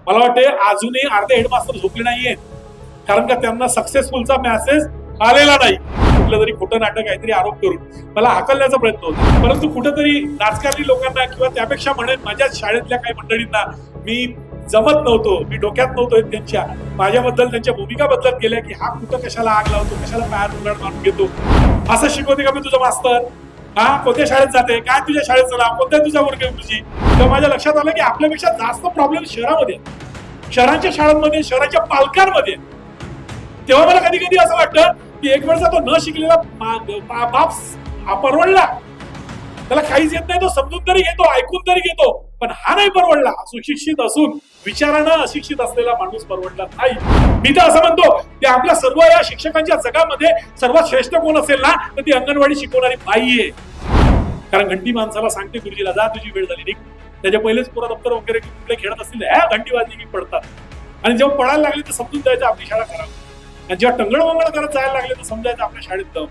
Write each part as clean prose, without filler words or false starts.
मला वाटते अजूनही अर्धे हेडमास्टर झोपले नाहीये, कारण का त्यांना सक्सेसफुलचा मेसेज आलेला नाही. कुठलं तरी खोटं नाटक काहीतरी आरोप करून मला हाकलण्याचा प्रयत्न होता. परंतु कुठेतरी राजकारणी लोकांना किंवा त्यापेक्षा म्हणेन माझ्या शाळेतल्या काही मंडळींना मी जमत नव्हतो, मी डोक्यात नव्हतो त्यांच्या, माझ्याबद्दल त्यांच्या भूमिका बदलत गेल्या की हा कुठं कशाला आग लावतो, कशाला पायात उघड मारून घेतो, असं शिकवते का मी तुझं मास्तर? हा कोणत्या शाळेत जाते, काय तुझ्या शाळेचं नाव, कोणत्या तुझ्या वर्ग तुझी? तेव्हा माझ्या लक्षात आलं की आपल्यापेक्षा जास्त प्रॉब्लेम शहरामध्ये, शहरांच्या शाळांमध्ये, शहराच्या पालकांमध्ये. तेव्हा मला कधी कधी असं वाटतं की एक वेळचा तो न शिकलेला बाप परवडला, त्याला काहीच येत नाही, तो समजून तरी घेतो, ऐकून तरी घेतो, पण हा नाही परवडला. सुशिक्षित असून विचारानं अशिक्षित असलेला माणूस परवडला नाही. मी तर असं म्हणतो की आपल्या सर्व या शिक्षकांच्या जगामध्ये सर्वात श्रेष्ठ कोण असेल ना, तर ती अंगणवाडी शिकवणारी बाई आहे. कारण घंटी माणसाला सांगते गुरुजीला जा तुझी वेळ झाली, त्याच्या पहिलेच पुरा दप्तर वगैरे कुठले खेळत असतील घंटी वाजली की पडतात, आणि जेव्हा पडायला लागले तर समजून जायचं आपली शाळा खराब, आणि जेव्हा टंगळमंगळ करत जायला लागले तर समजायचं आपल्या शाळेत जाऊ.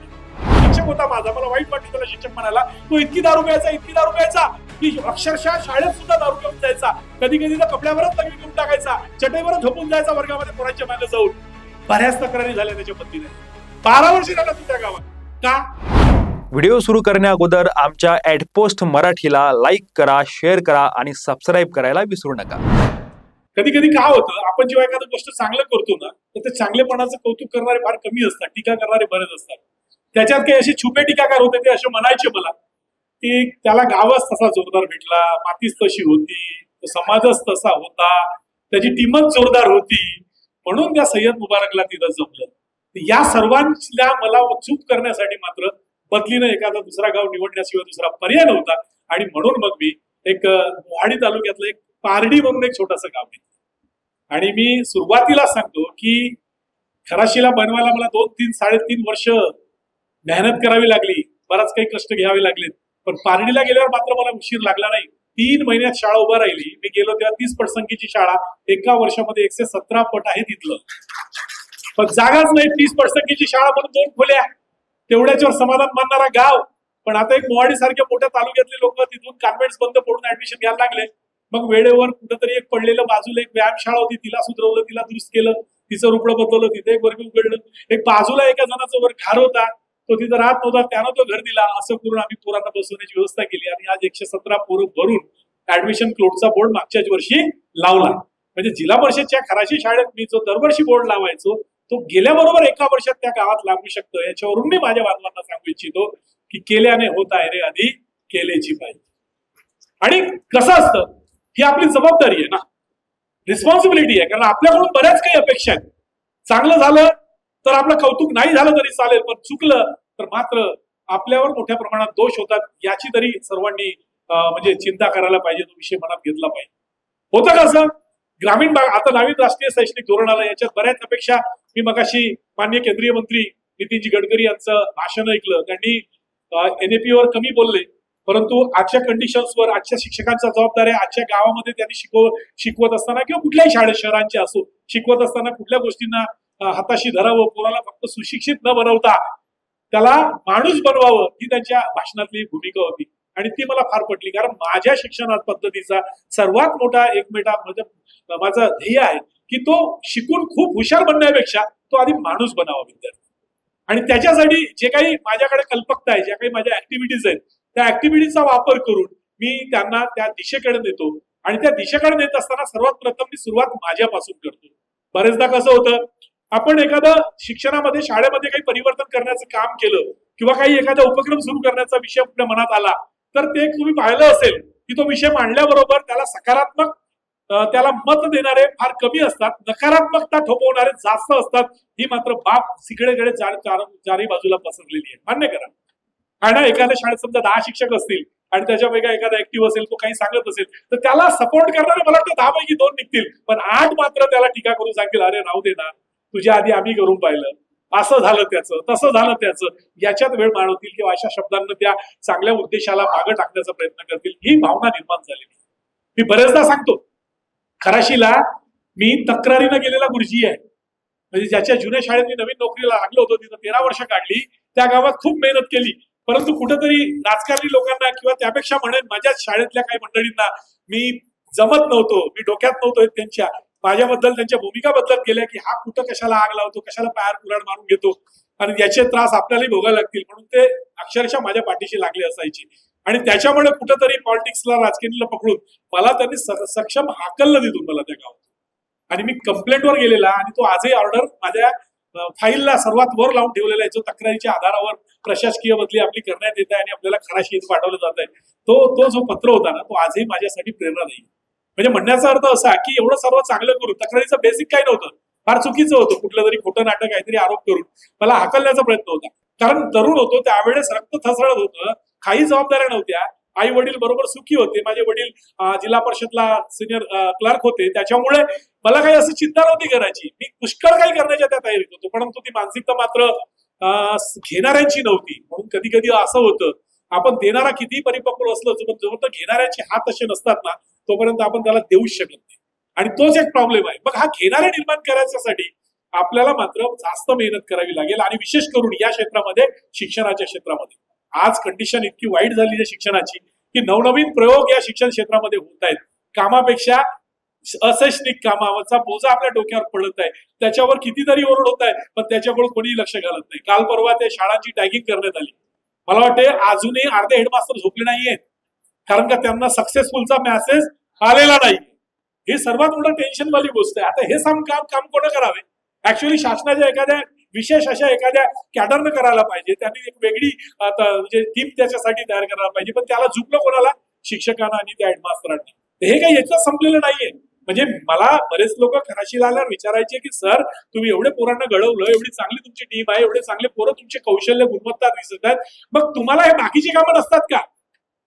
शिक्षक होता माझा, मला वाईट वाटलं त्याला शिक्षक म्हणाला, तो इतकी दारू प्यायचा की अक्षरशः शाळेत सुद्धा दारू घेऊन जायचा, कधी कधी तर कपड्यावरच लग्न करून टाकायचा, चटईवरच झोपून जायचा वर्गामध्ये पोरांच्या मागे जाऊन. बऱ्याच तक्रारी झाल्या त्याच्या पत्नीने. 12 वर्ष झाला तू त्या गावात का? व्हिडिओ सुरू करण्या अगोदर आमच्या @पोस्ट मराठीला लाईक करा, शेअर करा आणि सबस्क्राईब करायला विसरू नका. कधी कधी काय होतं, आपण जेव्हा एखादी गोष्ट चांगलं करतो ना, तर ते चांगलेपणाचं कौतुक करणारे फार कमी असतात, टीका करणारे बरेच असतात. त्याच्यात काही असे छुपे टीकाकार होते, ते असे म्हणायचे मला की त्याला गावच तसा जोरदार भेटला, मातीच तशी होती, समाजच तसा होता, त्याची टीमच जोरदार होती, म्हणून त्या सय्यद मुबारकला तिथं जमलं. या सर्वांच्या मला चूक करण्यासाठी मात्र बदलीनं एखादा दुसरा गाव निवडण्याशिवाय दुसरा पर्याय नव्हता. आणि म्हणून मग मी एक मोहाडी तालुक्यातलं एक पारडी म्हणून एक छोटंसं गाव घेतलं. आणि मी सुरुवातीला सांगतो की खराशीला बनवायला मला 3-3.5 वर्ष मेहनत करावी लागली, बराच काही कष्ट घ्यावे लागले. पण पारडीला गेल्यावर मात्र मला उशीर लागला नाही. 3 महिन्यात शाळा उभा राहिली. मी गेलो तेव्हा 30 पट संख्येची शाळा, एका वर्षामध्ये 117 पट आहे तिथलं. पण जागाच नाही, 30 पट संख्येची शाळा म्हणून 2 खोल्या, तेवढ्याच्यावर समाधान मानणारा गाव. पण आता एक मोहाडी सारख्या मोठ्या तालुक्यातले लोक तिथून कॉन्व्हेंट्स बंद पडून ऍडमिशन घ्यायला लागले. मग वेळेवर कुठेतरी एक पडलेलं बाजूला एक व्यायामशाळा होती, तिला सुधरवलं, तिला दुरुस्त केलं, तिचं रुपडं बदललं, तिथे एक वर्ग उघडलं. एक बाजूला एका जणाचा वर घर होता, तो तिथं राहत नव्हता, त्यानं तो घर दिला. असं करून आम्ही पोरांना बसवण्याची व्यवस्था केली आणि आज 117 पोरं भरून ऍडमिशन क्लोजचा बोर्ड मागच्याच वर्षी लावला. म्हणजे जिल्हा परिषदच्या खराशी शाळेत मी जो दरवर्षी बोर्ड लावायचो, तो गेल्याबरोबर एका वर्षात त्या गावात लागू शकतो. याच्यावरून मी माझ्या बांधवांना सांगू इच्छितो की केल्याने होत आहे रे आधी केलेची पाहिजे. आणि कसं असतं, ही आपली जबाबदारी आहे ना, रिस्पॉन्सिबिलिटी आहे. कारण आपल्याकडून बऱ्याच काही अपेक्षा आहेत. चांगलं झालं तर आपलं कौतुक, नाही झालं तरी चालेल, पण चुकलं तर मात्र आपल्यावर मोठ्या प्रमाणात दोष होतात. याची तरी सर्वांनी म्हणजे चिंता करायला पाहिजे, तो विषय मनात घेतला पाहिजे. होतं कसं, ग्रामीण भाग, आता नवीन राष्ट्रीय शैक्षणिक धोरण आलं, याच्यात बऱ्याच अपेक्षा. मी मगाशी माननीय केंद्रीय मंत्री नितीनजी गडकरी यांचं भाषण ऐकलं. त्यांनी NAP वर कमी बोलले, परंतु आजच्या कंडिशन्सवर, आजच्या शिक्षकांचा जबाबदारी आहे. आजच्या गावामध्ये त्यांनी शिकवत असताना किंवा कुठल्याही शाळेत शहरांचे असो, शिकवत असताना कुठल्या गोष्टींना हाताशी धरावं, पोराला फक्त सुशिक्षित न बनवता त्याला माणूस बनवावं, ही त्यांच्या भाषणातली भूमिका होती. आणि ती मला फार पटली. कारण माझ्या शिक्षण पद्धतीचा सर्वात मोठा म्हणजे माझं ध्येय आहे की तो शिकून खूप हुशार बनण्यापेक्षा तो आधी माणूस बनावा विद्यार्थी. आणि त्याच्यासाठी जे काही माझ्याकडे कल्पकता आहे, ज्या काही माझ्या ऍक्टिव्हिटीज आहेत, त्या ऍक्टिव्हिटीचा वापर करून मी त्यांना त्या दिशेकडे नेतो. आणि त्या दिशेकडे नेत असताना सर्वात प्रथम मी सुरुवात माझ्यापासून करतो. बरेचदा कसं होतं, आपण एखादं शिक्षणामध्ये, शाळेमध्ये काही परिवर्तन करण्याचं काम केलं किंवा काही एखादा उपक्रम सुरू करण्याचा विषय आपल्या मनात आला, तर ते तुम्ही पाहिलं असेल की तो विषय मांडल्याबरोबर त्याला सकारात्मक, त्याला मत देणारे फार कमी असतात, नकारात्मकता थोपवणारे जास्त असतात. ही मात्र बाब सिकडेकडे चारही बाजूला पसरलेली आहे, मान्य करा. आणि एखाद्या शाळेत समजा 10 शिक्षक असतील आणि त्याच्यापैकी एखादा ऍक्टिव्ह असेल, तो काही सांगत असेल, तर त्याला सपोर्ट करणारे मला वाटतं 10 पैकी 2 निघतील. पण 8 मात्र त्याला टीका करून सांगतील, अरे राहू दे ना, तुझ्या आधी आम्ही करून पाहिलं, असं झालं त्याचं, तसं झालं त्याचं, याच्यात वेळ मानवतील किंवा अशा शब्दांना त्या चांगल्या उद्देशाला मागं टाकण्याचा प्रयत्न करतील. ही भावना निर्माण झालेली. मी बरेचदा सांगतो, खराशीला मी तक्रारीनं गेलेला गुरुजी आहे. म्हणजे ज्याच्या जुन्या शाळेत मी नवीन नोकरीला लागलो होतो, तिथं 13 वर्ष काढली, त्या गावात खूप मेहनत केली. परंतु कुठेतरी राजकारणी लोकांना किंवा त्यापेक्षा म्हणेन माझ्या शाळेतल्या काही मंडळींना मी जमत नव्हतो, मी डोक्यात नव्हतो त्यांच्या, माझ्याबद्दल त्यांच्या भूमिका बदलत गेल्या की हा कुठं कशाला आग लावतो, कशाला पायावर कुऱ्हाड मारून घेतो आणि याचे त्रास आपल्यालाही भोगायला लागतील, म्हणून ते अक्षरशः माझ्या पाठीशी लागले असायचे. आणि त्याच्यामुळे कुठंतरी पॉलिटिक्सला राजकीयला पकडून मला त्यांनी सक्षम हाकललं तिथून मला त्या गावात. आणि मी कंप्लेंटवर गेलेला आणि तो आजही ऑर्डर माझ्या फाईलला सर्वात वर लावून ठेवलेला आहे, जो तक्रारीच्या आधारावर प्रशासकीय बदली आपली करण्यात येत आहे आणि आपल्याला खराशी इथं पाठवलं जात आहे. तो जो पत्र होता ना, तो आजही माझ्यासाठी प्रेरणादायी. म्हणजे म्हणण्याचा अर्थ असा की एवढं सर्व चांगलं करून तक्रारीचं बेसिक काही नव्हतं, फार चुकीचं होतं. कुठलं तरी खोटं नाटक काहीतरी आरोप करून मला हाकलण्याचा प्रयत्न होता. कारण तरुण होतो, त्यावेळेस रक्त थसळत होतं, काही जबाबदाऱ्या नव्हत्या. आई वडील बरोबर सुखी होते. माझे वडील जिल्हा परिषदला सिनियर क्लर्क होते, त्याच्यामुळे मला काही असं चिंता नव्हती करायची. मी पुष्कळ काही करण्याच्या त्या तयारीत होतो, परंतु ती मानसिकता मात्र घेणाऱ्यांची नव्हती. म्हणून कधी कधी असं होतं, आपण देणारा किती परिपक्व असलो जोपर्यंत घेणाऱ्याचे हात असे नसतात ना, तोपर्यंत आपण त्याला देऊच शकत नाही. आणि तोच एक प्रॉब्लेम आहे. मग हा घेणारे निर्माण करायच्यासाठी आपल्याला मात्र जास्त मेहनत करावी लागेल. आणि विशेष करून या क्षेत्रामध्ये, शिक्षणाच्या क्षेत्रामध्ये आज कंडिशन इतकी वाईट झाली आहे शिक्षणाची की नवनवीन प्रयोग या शिक्षण क्षेत्रामध्ये होत आहेत. कामापेक्षा अशैक्षणिक कामावरचा बोजा आपल्या डोक्यावर पडत आहे, त्याच्यावर कितीतरी ओरड होत आहे, पण त्याच्याकडून कोणीही लक्ष घालत नाही. काल परवा त्या शाळांची टॅगिंग करण्यात आली. मला वाटते अजूनही अर्धे हेडमास्टर झोपले नाहीयेत, कारण का त्यांना सक्सेसफुलचा मेसेज आलेला नाही. ही सर्वात मोठं टेन्शन वाली गोष्ट आहे. आता हे काम कोण करावे? ऍक्च्युअली शासनाच्या एखाद्या विशेष अशा एखाद्या कॅडरनं करायला पाहिजे. त्यांनी एक वेगळी म्हणजे टीम त्याच्यासाठी तयार करायला पाहिजे. पण त्याला झुकलं कोणाला? शिक्षकांना आणि त्या हेडमास्टरांना. हे काही याच्यात संपलेलं नाहीये. म्हणजे मला बरेच लोक खराशीला आल्यावर विचारायचे की सर, तुम्ही एवढे पोरांना घडवलं, एवढी चांगली तुमची टीम आहे, एवढे चांगले पोरं तुमचे कौशल्य गुणवत्ता दिसत आहेत, मग तुम्हाला हे बाकीची कामं नसतात का?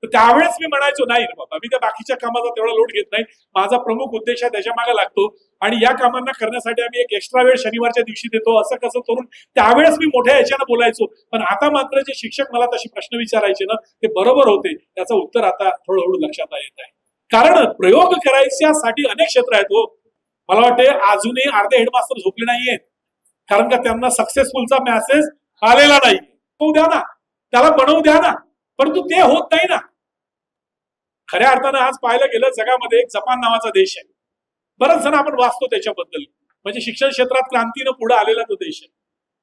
तर त्यावेळेस मी म्हणायचो नाही रे बाबा, मी त्या बाकीच्या कामाचा तेवढा लोड घेत नाही. माझा प्रमुख उद्देश आहे त्याच्या मागे लागतो आणि या कामांना करण्यासाठी आम्ही एक एक्स्ट्रा वेळ शनिवारच्या दिवशी देतो, असं कसं करून त्यावेळेस मी मोठ्या याच्यानं बोलायचो. पण आता मात्र जे शिक्षक मला तसे प्रश्न विचारायचे ना, ते बरोबर होते. त्याचं उत्तर आता हळूहळू लक्षात येत आहे. कारण प्रयोग करायच्यासाठी अनेक क्षेत्र आहेत. हो, मला वाटते अजूनही अर्धे हेडमास्टर झोपले नाहीयेत, कारण का त्यांना सक्सेसफुलचा मेसेज आलेला नाही. तो द्या ना, त्याला बनवू द्या ना, परंतु ते होत नाही ना. खऱ्या अर्थानं आज पाहायला गेलं, जगामध्ये एक जपान नावाचा देश आहे. बरेच जण आपण वाचतो त्याच्याबद्दल. म्हणजे शिक्षण क्षेत्रात क्रांतीनं पुढे आलेला तो देश आहे.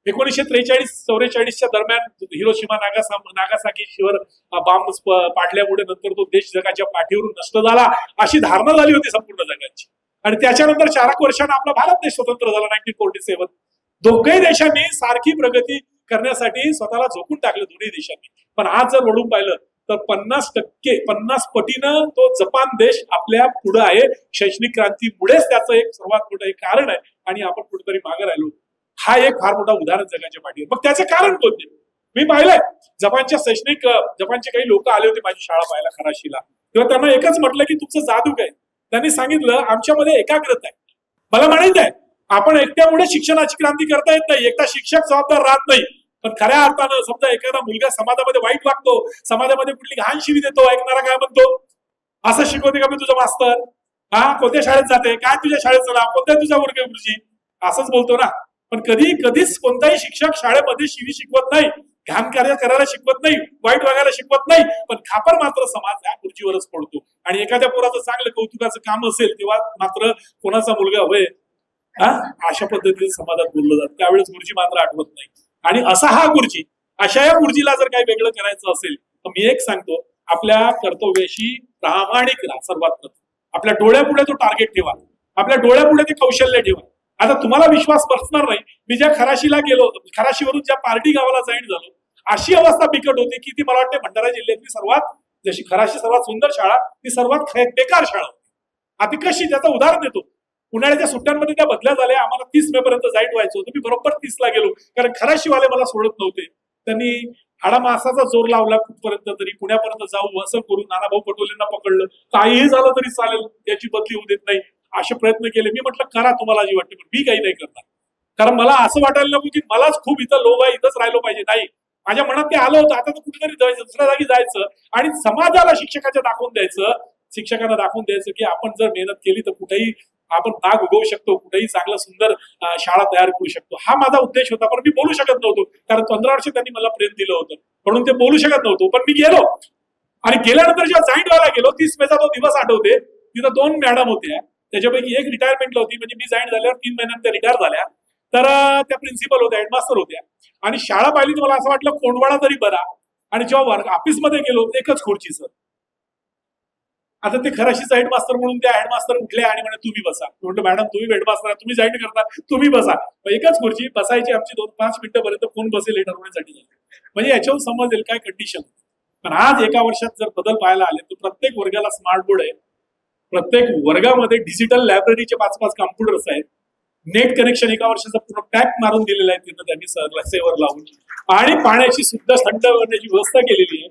1943-44च्या दरम्यान हिरोशिमा नागासाकीवर बॉम्ब पाडल्यामुळे नंतर तो देश जगाच्या पाठीवरून नष्ट झाला, अशी धारणा झाली होती संपूर्ण जगाची. आणि त्याच्यानंतर 4 वर्षांना आपला भारत देश स्वतंत्र झाला 1947. दोघही देशांनी सारखी प्रगती करण्यासाठी स्वतःला झोकून टाकलं, दोन्ही देशांनी. पण आज जर वळून पाहिलं तर 50 पटीनं तो जपान देश आपल्या पुढे आहे. शैक्षणिक क्रांतीमुळेच त्याचं एक सर्वात मोठं एक कारण आहे आणि आपण कुठेतरी मागे राहिलो. हा एक फार मोठा उदाहरण जगाच्या पाठीवर. मग त्याचे कारण कोणते? मी पाहिलंय, जपानचे काही लोक आले होते माझी शाळा पाहायला खराशीला, तेव्हा त्यांना एकच म्हटलं की तुमचं जादू काय? त्यांनी सांगितलं आमच्यामध्ये एकाग्रता आहे. मला म्हणायचं आहे, आपण एकट्यामुळे शिक्षणाची क्रांती करता येत नाही, एकटा शिक्षक जबाबदार राहत नाही. पण खऱ्या अर्थानं समजा एखादा मुलगा समाजामध्ये वाईट वागतो, समाजामध्ये कुठली घाण शिवी देतो, ऐकणारा काय म्हणतो, असं शिकवते का मी तुझं मास्तर? हा, कोणत्या शाळेत जाते, काय तुझ्या शाळेचं नाव, कोणत्या तुझ्या वर्ग गुरुजी, असंच बोलतो ना. पण कधीच कोणताही शिक्षक शाळेमध्ये शिवी शिकवत नाही, घाण कार्य करायला शिकवत नाही, वाईट वागायला शिकवत नाही. पण खापर मात्र समाज या खुर्चीवरच पडतो. आणि एखाद्या पोराचं चांगलं कौतुकाचं काम असेल तेव्हा मात्र कोणाचा मुलगा होय अशा पद्धतीने समाजात बोललं जातं. त्यावेळेस गुरुजी मात्र आठवत नाही. आणि असा हा गुरुजी, अशा या गुरुजीला जर काही वेगळं करायचं असेल तर मी एक सांगतो, आपल्या कर्तव्याशी प्रामाणिक राहा. सर्वात प्रथम आपल्या डोळ्यापुढे तो टार्गेट ठेवा, आपल्या डोळ्यापुढे ते कौशल्य ठेवा. आता तुम्हाला विश्वास बसणार नाही, मी ज्या खराशीला गेलो, खराशीवरून ज्या पार्टी गावाला जॉईन झालो, अशी अवस्था बिकट होती की ती मला वाटते भंडारा जिल्ह्यातली सर्वात, जशी खराशी सर्वात सुंदर शाळा, ती सर्वात बेकार शाळा होती. आता कशी, त्याचं उदाहरण देतो. उन्हाळ्याच्या सुट्ट्यांमध्ये त्या बदल्या झाल्या. आम्हाला 30 मे पर्यंत जाईट व्हायचं होतं. मी बरोबर 30ला गेलो, कारण खराशीवाले मला सोडत नव्हते. त्यांनी हाडामासाचा जोर लावला कुठपर्यंत तरी, पुण्यापर्यंत जाऊ असं करून नानाभाऊ पटोलेंना पकडलं. काहीही झालं तरी चालेल, त्याची बदली होऊ देत नाही, असे प्रयत्न केले. मी म्हटलं करा तुम्हाला जी वाटते, पण मी काही नाही करणार. कारण मला असं वाटायला नको की मलाच खूप इथं लोभ आहे, इथंच राहिलो पाहिजे. नाही, माझ्या मनात ते आलं होतं, आता तर कुठेतरी जायचं, दुसऱ्या जागी जायचं आणि समाजाला शिक्षकांना दाखवून द्यायचं की आपण जर मेहनत केली तर कुठेही आपण नाग उगवू शकतो, कुठेही चांगलं सुंदर शाळा तयार करू शकतो. हा माझा उद्देश होता. पण मी बोलू शकत नव्हतो, कारण 15 वर्ष त्यांनी मला प्रेम दिलं होतं, म्हणून ते बोलू शकत नव्हतो. पण मी गेलो आणि गेल्यानंतर जेव्हा जॉईन व्हायला गेलो, 30 मेचा तो दिवस आठवते. तिथं 2 मॅडम होत्या, त्याच्यापैकी एक रिटायरमेंटला होती, म्हणजे मी जॉईन झाल्यावर 3 महिन्यात त्या रिटायर झाल्या. तर त्या प्रिन्सिपल होत्या, हेडमास्टर होत्या. आणि शाळा पाहिली तर मला असं वाटलं कोंडवाडा तरी बरा. आणि जेव्हा ऑफिसमध्ये गेलो एकच खुर्ची सर. आता ते खराशीचा हेडमास्टर म्हणून त्या हेडमास्टर उठल्या आणि म्हणे तुम्ही बसा. म्हटलं मॅडम तुम्ही हेडमास्टर तुम्ही जॉईन करता, तुम्ही बसा. एकच खुर्ची बसायची आमची 2-5 मिनिटांपर्यंत कोण बसेल हे ठरवण्यासाठी झाली. म्हणजे याच्यावर समजेल काय कंडिशन. पण आज एका वर्षात जर बदल पाहायला आले तर प्रत्येक वर्गाला स्मार्ट बोर्ड आहे, प्रत्येक वर्गामध्ये डिजिटल लायब्ररीचे 5-5 कॉम्प्युटर्स आहेत, नेट कनेक्शन एका वर्षाचा पूर्ण पॅक मारून दिलेलं आहे तिथं त्यांनी सेवर लावून, आणि पाण्याची सुद्धा थंड करण्याची व्यवस्था केलेली आहे.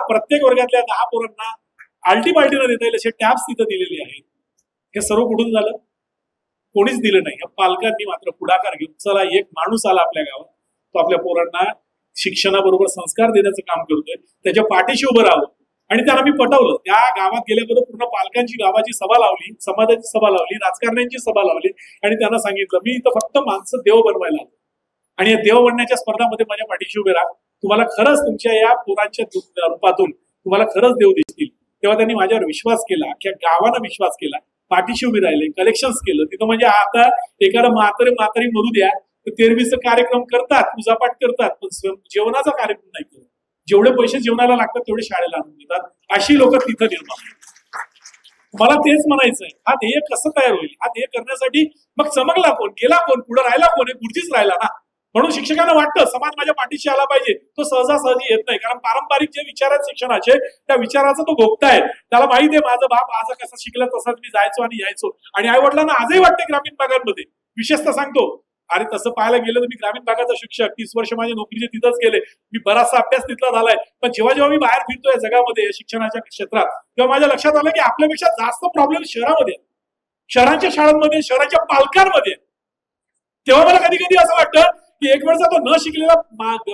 प्रत्येक वर्गातल्या 10 पोरांना आल्टी पाल्टी न देता येईल असे टॅब्स तिथं दिलेले आहेत. हे सर्व कुठून झालं? कोणीच दिलं नाही. पालकांनी मात्र पुढाकार घेऊन चला एक माणूस आला आपल्या गावात, तो आपल्या पोरांना शिक्षणाबरोबर संस्कार देण्याचं काम करतोय, त्याच्या पाठीशी उभं राहावं. आणि त्यांना मी पटवलं. त्या गावात गेल्याबरोबर पूर्ण पालकांची गावाची सभा लावली, समाजाची सभा लावली, राजकारण्यांची सभा लावली आणि त्यांना सांगितलं मी इथं फक्त माणसं देव बनवायला आलो आणि या देव बनण्याच्या स्पर्धामध्ये माझ्या पाठीशी उभे राहा. तुम्हाला खरंच तुमच्या या पोरांच्या रूपातून तुम्हाला खरंच देव दिसतील. तेव्हा त्यांनी माझ्यावर विश्वास केला, अख्ख्या गावानं विश्वास केला, पाठीशी उभी राहिले, कलेक्शन्स केलं. तिथं म्हणजे आता एखादं म्हातारी मरू द्या तर 13वीचा कार्यक्रम करतात, पूजापाठ करतात, पण जेवणाचा कार्यक्रम नाही करत. जेवढे पैसे जेवणाला लागतात तेवढे शाळेला आणून देतात. अशी लोक तिथं निर्माण. मला तेच म्हणायचंय, हा ध्येय कसं तयार होईल? हा ध्येय करण्यासाठी मग चमकला कोण, गेला कोण, पुढे राहिला कोण? गुरुजीच राहिला ना. म्हणून शिक्षकांना वाटतं समाज माझ्या पाठीशी आला पाहिजे. तो सहजासहजी येत नाही, कारण पारंपरिक जे विचार आहेत शिक्षणाचे त्या विचाराचा तो भोगताय. त्याला माहिती आहे माझा बाप आज कसा शिकला तसाच मी जायचो आणि यायचो. आणि आई वडिलांना आजही वाटते ग्रामीण भागांमध्ये, विशेषतः सांगतो. अरे तसं पाहायला गेलं तर मी ग्रामीण भागाचा शिक्षक, 30 वर्ष माझ्या नोकरीचे तिथंच गेले, मी बराचसा अभ्यास तिथला झालाय. पण जेव्हा जेव्हा मी बाहेर फिरतोय जगामध्ये शिक्षणाच्या क्षेत्रात, तेव्हा माझ्या लक्षात आलं की आपल्यापेक्षा जास्त प्रॉब्लेम शहरामध्ये, शहरांच्या शाळांमध्ये, शहराच्या पालकांमध्ये. तेव्हा मला कधी कधी असं वाटतं की एक वेळचा तो न शिकलेला बाप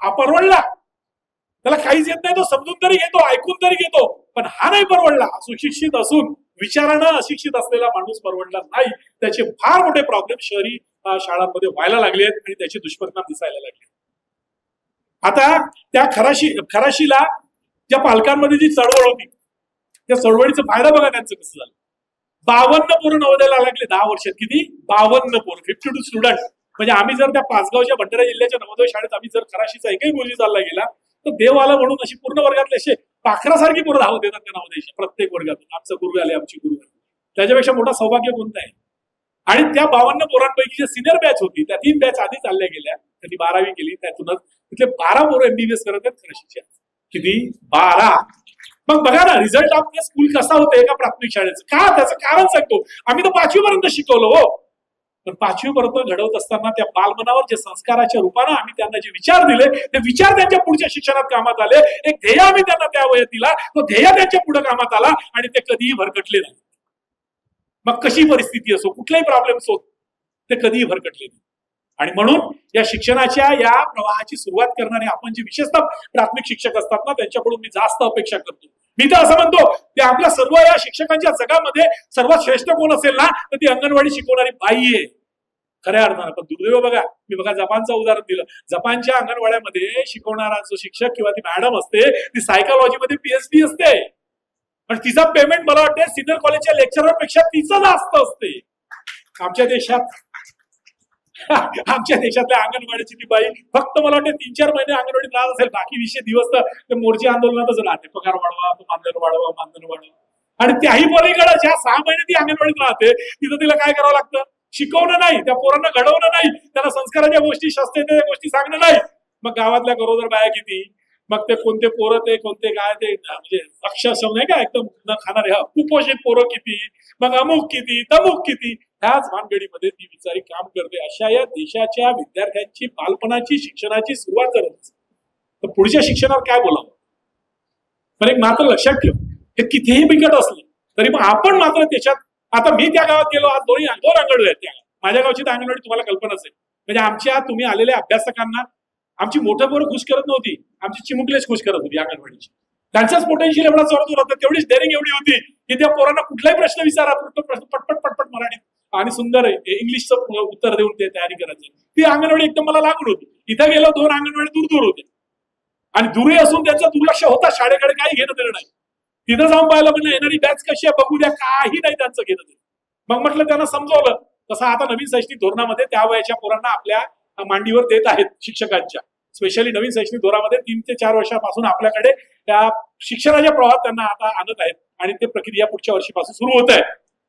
हा परवडला, त्याला काहीच येत नाही, तो समजून तरी घेतो, ऐकून तरी घेतो, पण हा नाही परवडला. सुशिक्षित असून विचारानं अशिक्षित असलेला माणूस परवडला नाही. त्याचे फार मोठे प्रॉब्लेम शहरी शाळांमध्ये व्हायला लागले आहेत आणि त्याचे दुष्परिणाम दिसायला लागले. आता त्या खराशीला ज्या पालकांमध्ये जी चळवळ होती त्या चळवळीचा फायदा बघा त्यांचं कसं झालं. 52 पोरं नवोदयाला लागले 10 वर्षात. किती? 52 पोरं, 52 स्टुडंट. म्हणजे आम्ही जर त्या पाचगावच्या भंडारा जिल्ह्याच्या नवोदय शाळेत आम्ही जर खराशीचा एकही मुलगी चालला गेला तर देव आला म्हणून अशी पूर्ण वर्गातले असे पाखरासारखी पोरं धावत देतात त्या नवोदयाच्या प्रत्येक वर्गातून. आमचं गुरु आले, आमची गुरु आले. त्याच्यापेक्षा मोठा सौभाग्य कोणतं आहे? आणि त्या 52 पोरांपैकी जे सिनियर बॅच होती त्या 3 बॅच आधी चालल्या गेल्या, त्यांनी 12वी केली, त्यातूनच तिथले 12 पोरं MBBS करत आहेत खराशीच्या. किती? 12. मग बघा ना रिझल्ट आपल्या स्कूल कसा होतं एका प्राथमिक शाळेचं. का? त्याचं कारण सांगतो. आम्ही तर 5वी पर्यंत शिकवलो हो, पण 5वी पर्यंत घडवत असताना त्या बालमनावर जे संस्काराच्या रूपानं आम्ही त्यांना जे विचार दिले ते विचार त्यांच्या पुढच्या शिक्षणात कामात आले. एक ध्येय आम्ही त्यांना त्या वयात दिला, तो ध्येय त्यांच्या पुढे कामात आला आणि ते कधीही भरकटले नाही. मग कशी परिस्थिती असो, कुठलाही प्रॉब्लेम असो, ते कधीही भरकटले नाही. आणि म्हणून या शिक्षणाच्या या प्रवाहाची सुरुवात करणारे आपण जे विशेषतः प्राथमिक शिक्षक असतात ना त्यांच्याकडून मी जास्त अपेक्षा करतो. मी तर असं म्हणतो की आपल्या सर्व या शिक्षकांच्या जगामध्ये सर्वात श्रेष्ठ कोण असेल ना तर ती अंगणवाडी शिकवणारी बाई आहे खऱ्या अर्थानं. पण दुर्दैव बघा, मी बघा जपानचं उदाहरण दिलं. जपानच्या अंगणवाड्यामध्ये शिकवणारा जो शिक्षक किंवा ती मॅडम असते ती सायकोलॉजीमध्ये PhD असते, पण तिचा पेमेंट मला वाटतं सिनियर कॉलेजच्या लेक्चरर पेक्षा तिचं जास्त असते. आमच्या देशातल्या अंगणवाडीची ती बाई फक्त मला वाटतं 3-4 महिने अंगणवाडीत राहत असेल, बाकी 20 दिवस तर ते मोर्चे आंदोलनातच राहते. पगार वाढवा, मानधन वाढवा. आणि त्याही पलीकडे ज्या 6 महिने ती अंगणवाडीत राहते तिथं तिला काय करावं लागतं? शिकवणं नाही, त्या पोरांना घडवणं नाही, त्यांना संस्काराच्या गोष्टी, शास्त्रीय गोष्टी सांगणं नाही. मग गावातल्या गरोदर बाया किती, मग ते कोणते पोरं, ते कोणते काय, ते म्हणजे अक्षरशः नाही का एकदम न खाणारे कुपोषित पोरं किती, मग अमुक किती, तमुक किती. ह्याच भानगडीमध्ये ती बिचारी काम करते. अशा या देशाच्या विद्यार्थ्यांची बालपणाची शिक्षणाची सुरुवात करत तर पुढच्या शिक्षणावर काय बोलावं? पण एक मात्र लक्षात ठेव, हे कितीही बिकट असलं तरी मग आपण मात्र त्याच्यात. आता मी त्या गावात गेलो, आज 2 अंगणवाडी आहेत त्या. माझ्या गावची तर अंगणवाडी तुम्हाला कल्पनाच आहे. म्हणजे तुम्ही आलेल्या अभ्यासकांना आमची मोठं पोरं खुश करत नव्हती, आमची चिमुकलेच खुश करत होती अंगणवाडीची. त्यांचाच पोटेन्शियल एवढा जोरात होता, तेवढीच डेअरिंग एवढी होती की त्या पोरांना कुठलाही प्रश्न विचारा, पटपट मराठीत आणि सुंदर इंग्लिशचं उत्तर देऊन ते तयारी करायचं. ती अंगणवाडी एकदम मला लागून होती. इथं गेलो 2 अंगणवाडी दूर होते आणि दूरही असून त्यांचं दुर्लक्ष होता, शाळेकडे काही घेणं देणं नाही. तिथं जाऊन पाहिलं म्हणलं येणारी बॅच कशी आहे बघू द्या, काही नाही त्यांचं घेणं. मग म्हटलं त्यांना समजवलं. तसं आता नवीन शैक्षणिक धोरणामध्ये त्या वयाच्या पोरांना आपल्या मांडीवर देत आहेत शिक्षकांच्या. स्पेशली नवीन शैक्षणिक धोरणामध्ये 3 ते 4 वर्षापासून आपल्याकडे त्या शिक्षणाच्या प्रवाहात त्यांना आता आणत आहेत आणि ते प्रक्रिया पुढच्या वर्षीपासून सुरू होत आहे.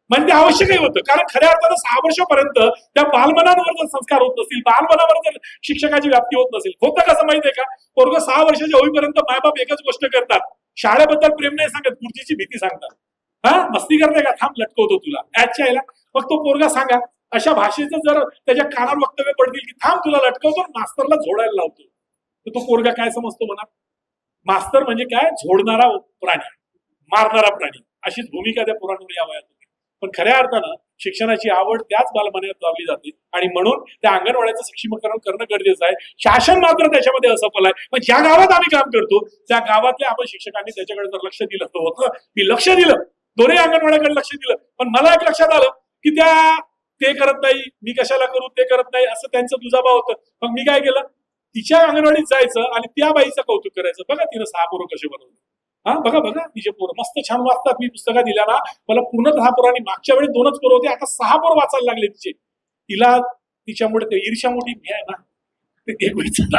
म्हणजे ते आवश्यकही होतं, कारण खऱ्या अर्थानं 6 वर्षापर्यंत त्या बालमनावर जर संस्कार होत नसतील, बालमनावर जर शिक्षकाची व्याप्ती होत नसेल, होतं कसं माहितीये का, पोरग 6 वर्षाचे होईपर्यंत मायबाप एकच गोष्ट करतात, शाळेबद्दल प्रेम नाही सांगत, पुढची भीती सांगतात. हा मस्ती करते का, थांब लटकवतो तुला ऍडच्या यायला. मग तो पोरगा सांगा अशा भाषेचं जर त्याच्या कानावर वक्तव्य पडतील की थांब तुला लटकवतो, मास्तरला झोडायला लावतो, तर तो पोरगा काय समजतो म्हणा, मास्तर म्हणजे काय, झोडणारा प्राणी, मारणारा प्राणी, अशीच भूमिका त्या पोरांवर या वयात होती. पण खऱ्या अर्थानं शिक्षणाची आवड त्याच बालमनात लावली जाते आणि म्हणून त्या अंगणवाड्याचं सक्षमीकरण करणं गरजेचं आहे. शासन मात्र त्याच्यामध्ये असफल आहे. पण ज्या गावात आम्ही काम करतो त्या गावातल्या आपण शिक्षकांनी त्याच्याकडे जर लक्ष दिलं होतं, मी लक्ष दिलं, दोन्ही अंगणवाड्याकडे लक्ष दिलं, पण मला एक लक्षात आलं की ते करत नाही, मी कशाला करू, ते करत नाही, असं त्यांचं दुजाभाव होतं. मग मी काय केलं, तिच्या अंगणवाडीत जायचं आणि त्या बाईचं कौतुक करायचं, बघा तिनं 6 पोरं कसे बनवले, हा बघा तिचे पोरं मस्त छान वाचतात, मी पुस्तकात दिल्या ना मला पूर्ण 10 पोरांनी, मागच्या वेळी 2च पोरं होते, आता 6 पोरं वाचायला लागले तिचे. तिला तिच्यामुळे ते ईर्ष्या मोठी मी आहे ना, ते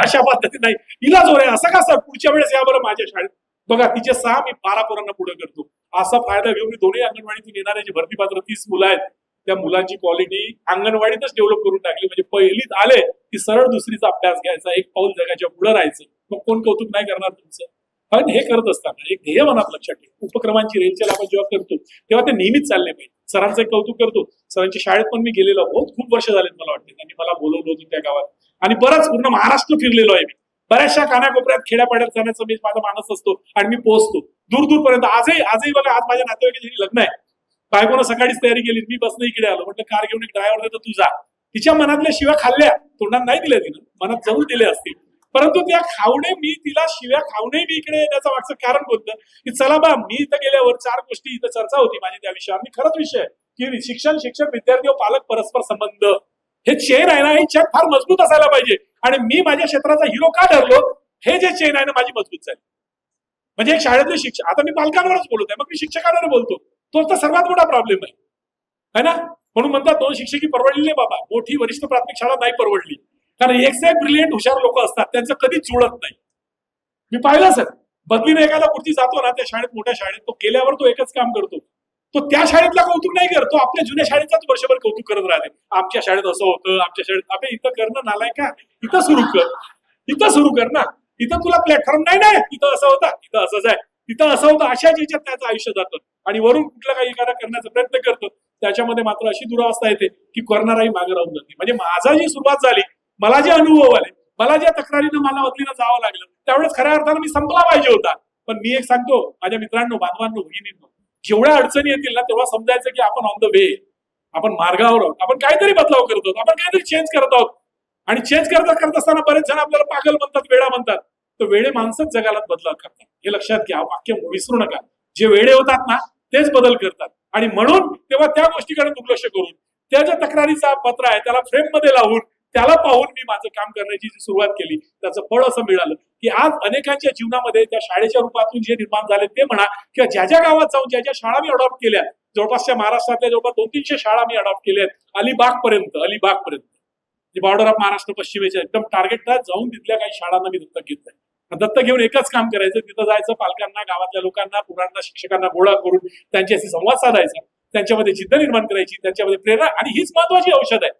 अशा पद्धती नाही, तिला जोर आहे, असं का सर पुढच्या वेळेस या बरं माझ्या शाळेत, बघा तिचे 6 मी 12 पोरांना पुढे करतो. असा फायदा घेऊन मी दोन्ही अंगणवाडीतून येणारे जे भरती पात्र 30 मुलं आहेत त्या मुलांची क्वालिटी अंगणवाडीतच डेव्हलप करून टाकली. म्हणजे पहिलीत आले की सरळ दुसरीचा अभ्यास घ्यायचा, एक पाऊल जगाच्या पुढे राहायचं. मग कोण कौतुक नाही करणार तुमचं. पण हे करत असताना एक ध्येय मनात लक्षात ठेव, उपक्रमांची रेलचेल आपण जेव्हा करतो तेव्हा ते नेहमीच चालले पाहिजे. सरांचं एक कौतुक करतो, सरांच्या शाळेत पण मी गेलेलो, खूप वर्ष झालेत मला वाटते, त्यांनी मला बोलवलं होतं त्या गावात आणि बराच पूर्ण महाराष्ट्र फिरलेलो आहे मी. बऱ्याचशा कानाकोपऱ्यात खेड्यापाड्यात जाण्याचा मी माझा मानस असतो आणि मी पोहोचतो दूर आजही बघा, आज माझ्या नातेवाईकाची लग्न आहे, बायकोनं सकाळीच तयारी केली, मी बसनं इकडे आलो, म्हटलं कार घेऊन एक ड्रायव्हर देतो तू जा. तिच्या मनातल्या शिव्या खाल्ल्या, तोंडात नाही दिल्या तिनं, मनात जरूर दिले असतील, परंतु त्या खाऊने मी तिला शिव्या खाऊनही मी इकडे येण्याचं मागचं कारण बोलतं की चला बा, मी इथं गेल्यावर 4 गोष्टी इथं चर्चा होती माझी त्या विषयावर. मी खरंच विषय की शिक्षक विद्यार्थी व पालक परस्पर संबंध हे चेन आहे ना, हे चेन फार मजबूत असायला पाहिजे. आणि मी माझ्या क्षेत्राचा हिरो का ठरलो, हे जे चेन आहे ना माझी मजबूत झाली. म्हणजे एक शाळेतले शिक्षक, आता मी पालकांवरच बोलत आहे, मग मी शिक्षकांवर बोलतो, तो तर सर्वात मोठा प्रॉब्लेम आहे ना. म्हणून म्हणतात 2 शिक्षकी परवडली नाही बाबा, मोठी वरिष्ठ प्राथमिक शाळा नाही परवडली, कारण एक से एक ब्रिलियंट हुशार लोक असतात, त्यांचं कधीच जुळत नाही. मी पाहिलं सर, बदलीने एखादा कुठची जातो ना त्या शाळेत, मोठ्या शाळेत, तो गेल्यावर तो एकच काम करतो, तो त्या शाळेतला कौतुक नाही करत, तो आपल्या जुन्या शाळेचाच वर्षभर कौतुक करत राहते. आमच्या शाळेत असं होतं, आमच्या शाळेत, अबे इथं करणं नालाय का, इथं सुरू कर ना, इथं तुला प्लॅटफॉर्म नाही, इथं असं होतं, इथं असंच आहे, तिथं असं होतं, अशाच याच्यात त्याचं आयुष्य जातं आणि वरून कुठला काही एखादा करण्याचा प्रयत्न करतो, त्याच्यामध्ये मात्र अशी दुरावस्था येते की करणाराही मागे राहून जाते. म्हणजे माझा जी सुरुवात झाली, मला जे अनुभव आले, मला ज्या तक्रारीनं मला बदलीनं जावं लागलं, त्यावेळेस खऱ्या अर्थानं मी संपला पाहिजे होता. पण मी एक सांगतो माझ्या मित्रांनो, बांधवांनो, भगिनींनो, जेवढ्या अडचणी येतील ना तेव्हा समजायचं की आपण ऑन द वे, आपण मार्गावर आहोत, आपण काहीतरी बदलाव करत आहोत, आपण काहीतरी चेंज करत आहोत. आणि चेंज करत असताना बरेच जण आपल्याला पागल म्हणतात, वेडा म्हणतात, तर वेडे माणसंच जगाला बदल करतात, हे लक्षात घ्या, वाक्य विसरू नका. जे वेडे होतात ना तेच बदल करतात. आणि म्हणून तेव्हा त्या गोष्टीकडे दुर्लक्ष करून त्या ज्या तक्रारीचा पत्र आहे त्याला फ्रेम मध्ये लावून त्याला पाहून मी माझं काम करण्याची जी सुरुवात केली, त्याचं फळ असं मिळालं की आज अनेकांच्या जीवनामध्ये त्या शाळेच्या रूपातून जे निर्माण झाले ते म्हणा, किंवा ज्या गावात जाऊन ज्या शाळा मी अडॉप्ट केल्या, जवळपासच्या महाराष्ट्रातल्या जवळपास 200-300 शाळा मी अडॉप्ट केल्या आहेत, अलिबाग पर्यंत बॉर्डर ऑफ महाराष्ट्र पश्चिमेच्या एकदम टार्गेटला जाऊन तिथल्या काही शाळांना मी दत्तक घेतलंय. दत्तक घेऊन एकच काम करायचं, तिथं जायचं, पालकांना, गावातल्या लोकांना, पुरांना, शिक्षकांना गोळा करून त्यांच्याशी संवाद साधायचा, त्यांच्यामध्ये जिद्द निर्माण करायची, त्यांच्यामध्ये प्रेरणा. आणि हीच महत्वाची औषध आहे,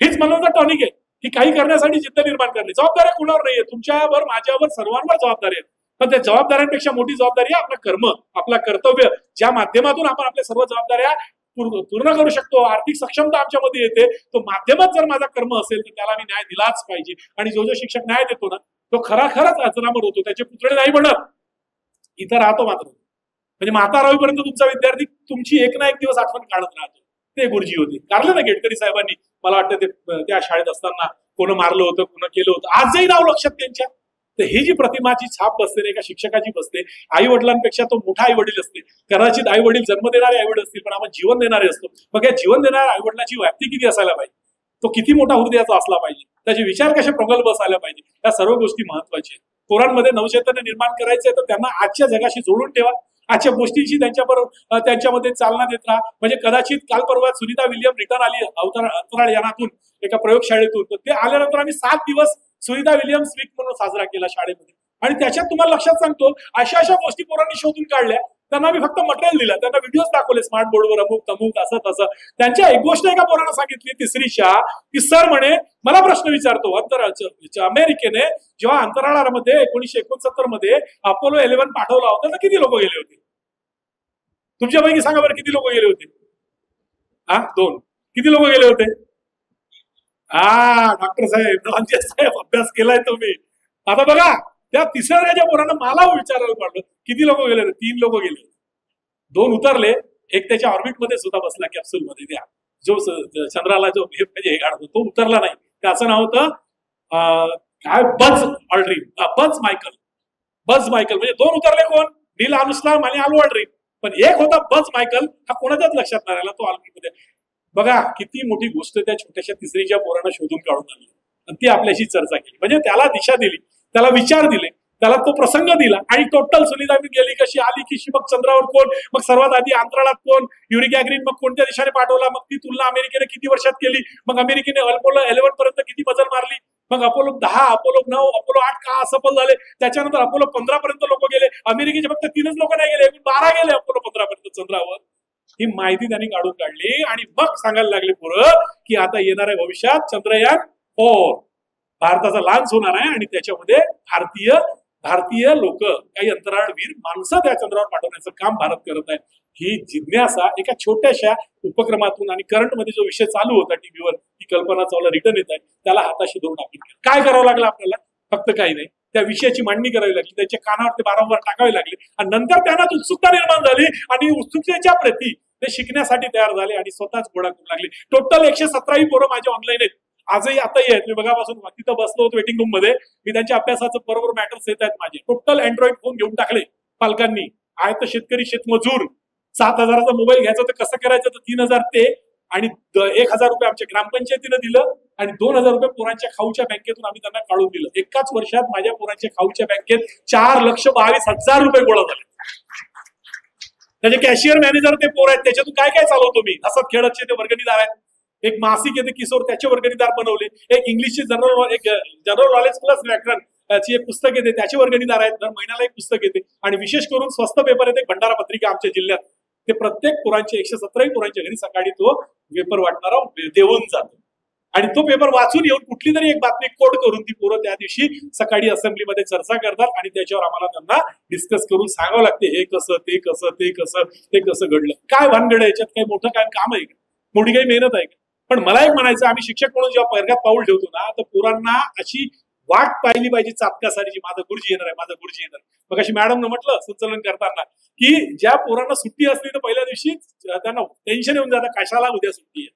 हीच मनोचा टॉनिक आहे की काही करण्यासाठी जिद्द निर्माण करणे. जबाबदाऱ्या कुणावर नाहीये, तुमच्यावर, माझ्यावर, सर्वांवर जबाबदारी आहे. पण त्या जबाबदाऱ्यांपेक्षा मोठी जबाबदारी आहे आपलं कर्म, आपलं कर्तव्य, ज्या माध्यमातून आपण आपल्या सर्व जबाबदाऱ्या पूर्ण करू शकतो. आर्थिक सक्षमता आमच्यामध्ये येते, तो माध्यमात जर माझा कर्म असेल तर त्याला मी न्याय दिलाच पाहिजे. आणि जो शिक्षक न्याय देतो ना तो खराखरच अजरामर होतो, त्याचे पुतळे नाही बनत, इथं राहतो मात्र. म्हणजे म्हातारा होईपर्यंत तुमचा विद्यार्थी तुमची एक ना एक दिवस आठवण काढत राहतो. ते गुरुजी होते, काढलं ना गेटकरी साहेबांनी, मला वाटतं ते त्या शाळेत असताना कोण मारलं होतं, कोण केलं होतं, आजही नाव लक्षात त्यांच्या. तर ही जी प्रतिमाची छाप बसते ना एका शिक्षकाची बसते, आई वडिलांपेक्षा तो मोठा आई वडील असते. कदाचित आई वडील जन्म देणारे आई वडील असतील, पण आपण जीवन देणारे असतो. मग या जीवन देणाऱ्या आई वडिलांची व्याप्ती किती असायला पाहिजे, तो किती मोठा हृदयाचा असला पाहिजे, त्याचे विचार कसे प्रगल्भ असायला पाहिजे, या सर्व गोष्टी महत्वाच्या आहेत. पोरांमध्ये नवचैतन्य निर्माण करायचे तर त्यांना आजच्या जगाशी जोडून ठेवा. अशा गोष्टींची त्यांच्यामध्ये चालना देत राहा. म्हणजे कदाचित काल परवा सुनीता विल्यम रिटर्न आली अंतराळ यानातून एका प्रयोगशाळेतून, तर ते आल्यानंतर आम्ही 7 दिवस सुनीता विल्यम्स वीक म्हणून साजरा केला शाळेमध्ये. आणि त्याच्यात तुम्हाला लक्षात सांगतो, अशा गोष्टी पोरांनी शोधून काढल्या. त्यांना मी फक्त मटेरियल दिलं, त्यांना व्हिडिओज दाखवले स्मार्ट बोर्डवर, अमुक तमुक असं तसं. त्यांच्या एक गोष्ट एका पोरांना सांगितली तिसरीच्या, की सर म्हणे मला प्रश्न विचारतो, अमेरिकेने जेव्हा अंतराळामध्ये 1969 मध्ये अपोलो 11 पाठवला होता तर किती लोक गेले होते? तुमच्यापैकी सांगा बरं, किती लोक गेले होते? 2. किती लोक गेले होते? डॉक्टर साहेब अभ्यास केलाय तुम्ही. आता बघा, त्या तिसऱ्या पोरांना मला विचारायला पडलं किती लोक गेले? 3 लोक गेले. 2 उतरले, एक त्याच्या ऑर्बिटमध्ये सुद्धा बसला कॅप्सूलमध्ये, त्या जो चंद्राला जो हे गाडतो तो उतरला नाही. त्याचं नाव होतं काय, बज ऑल्ड्रिन, बज मायकल. म्हणजे 2 उतरले कोण? नील आर्मस्ट्रॉंग आणि अल ऑल्ड्रिन. पण एक होता बज मायकल, हा कोणाच्याच लक्षात नाही राहिला, तो ऑर्बिटमध्ये. बघा किती मोठी गोष्ट त्या छोट्याशा तिसरीच्या पोरांना शोधून काढून आणली आणि ती आपल्याशी चर्चा केली. म्हणजे त्याला दिशा दिली, त्याला विचार दिले, त्याला तो प्रसंग दिला. आणि टोटल सुनीता गेली कशी, आली कशी, मग चंद्रावर कोण, मग सर्वात आधी अंतराळात कोण, युरी गॅगरीन मग कोणत्या देशाने पाठवला, मग ती तुलना अमेरिकेने किती वर्षात केली, मग अमेरिकेने अपोलो 11 पर्यंत किती मजल मारली, मग अपोलो 10, अपोलो 9, अपोलो 8 का असफल झाले, त्याच्यानंतर अपोलो 15 पर्यंत लोक गेले. अमेरिकेचे फक्त 3च लोक नाही गेले, 12 गेले अपोलो 15 पर्यंत चंद्रावर. ही माहिती त्यांनी काढून काढली आणि मग सांगायला लागले पुढं की आता येणाऱ्या भविष्यात चंद्रयान 4 भारताचा लॉन्च होणार आहे आणि त्याच्यामध्ये भारतीय लोक, काही अंतराळवीर माणसं त्या चंद्रावर पाठवण्याचं काम भारत करत आहे. ही जिज्ञासा एका छोट्याशा उपक्रमातून आणि करंटमध्ये जो विषय चालू होता टीव्हीवर, ही कल्पना चावला रिटर्न येत आहे, त्याला हाताशी धरून आपण काय करावं लागलं आपल्याला? फक्त काही नाही, त्या विषयाची मांडणी करावी लागली, त्याच्या कानावर ते वारंवार टाकावे लागले आणि नंतर त्यांना उत्सुकता निर्माण झाली आणि उत्सुकतेच्या प्रती ते शिकण्यासाठी तयार झाले आणि स्वतःच गोळा करू लागले. टोटल 117 पोरं माझे ऑनलाईन आहेत, आजही आताही आहेत. मी बघापासून तिथं बसलो होतो वेटिंग रूम मध्ये, मी त्यांच्या अभ्यासाचं बरोबर मॅटर्स येत आहेत माझे. टोटल अँड्रॉइड फोन घेऊन टाकले पालकांनी. आहे तर शेतकरी शेतमजूर, 7,000चा मोबाईल घ्यायचा तर कसं करायचं, तर 3,000 ते आणि 1,000 रुपये आमच्या ग्रामपंचायतीनं दिलं आणि 2,000 रुपये पोरांच्या खाऊच्या बँकेतून आम्ही त्यांना काढून दिलं. एकाच वर्षात माझ्या पोरांच्या खाऊच्या बँकेत 4,22,000 रुपये गोळा झाले. त्याचे कॅशियर मॅनेजर ते पोर आहेत, त्याच्यातून काय काय चालवतो मी. हसत खेळतचे ते वर्गणीदार आहेत. एक मासिक येते किशोर, त्याचे वर्गणीदार बनवले. एक इंग्लिशचे जनरल नॉलेज प्लस व्याकरण ची एक पुस्तक येते, त्याचे वर्गणीदार आहेत. दर महिन्याला एक पुस्तक येते आणि विशेष करून स्वस्त पेपर येते भंडारा पत्रिका आमच्या जिल्ह्यात. ते प्रत्येक पोरांचे 117 पोरांच्या घरी सकाळी तो पेपर वाटणारा देऊन जातो आणि तो पेपर वाचून येऊन कुठली तरी एक बातमी कोड करून ती पोरं त्या दिवशी सकाळी असेंब्लीमध्ये चर्चा करतात आणि त्याच्यावर आम्हाला त्यांना डिस्कस करून सांगावं लागते, हे कसं, ते कसं, ते कसं घडलं, काय भानगड आहे याच्यात, काही मोठं काय काम आहे का, मोठी काही मेहनत आहे का. पण मला एक म्हणायचं, आम्ही शिक्षक म्हणून जेव्हा वर्गात पाऊल ठेवतो ना, तर पोरांना अशी वाट पाहिली पाहिजे चापकासारीची, माझा गुरुजी येणार आहे, माझा गुरुजी येणार. मग अशी मॅडमनं म्हटलं संचलन करताना की ज्या पोरांना सुट्टी असली तर पहिल्या दिवशी त्यांना टेन्शन येऊन जातं, कशाला उद्या सुट्टी आहे.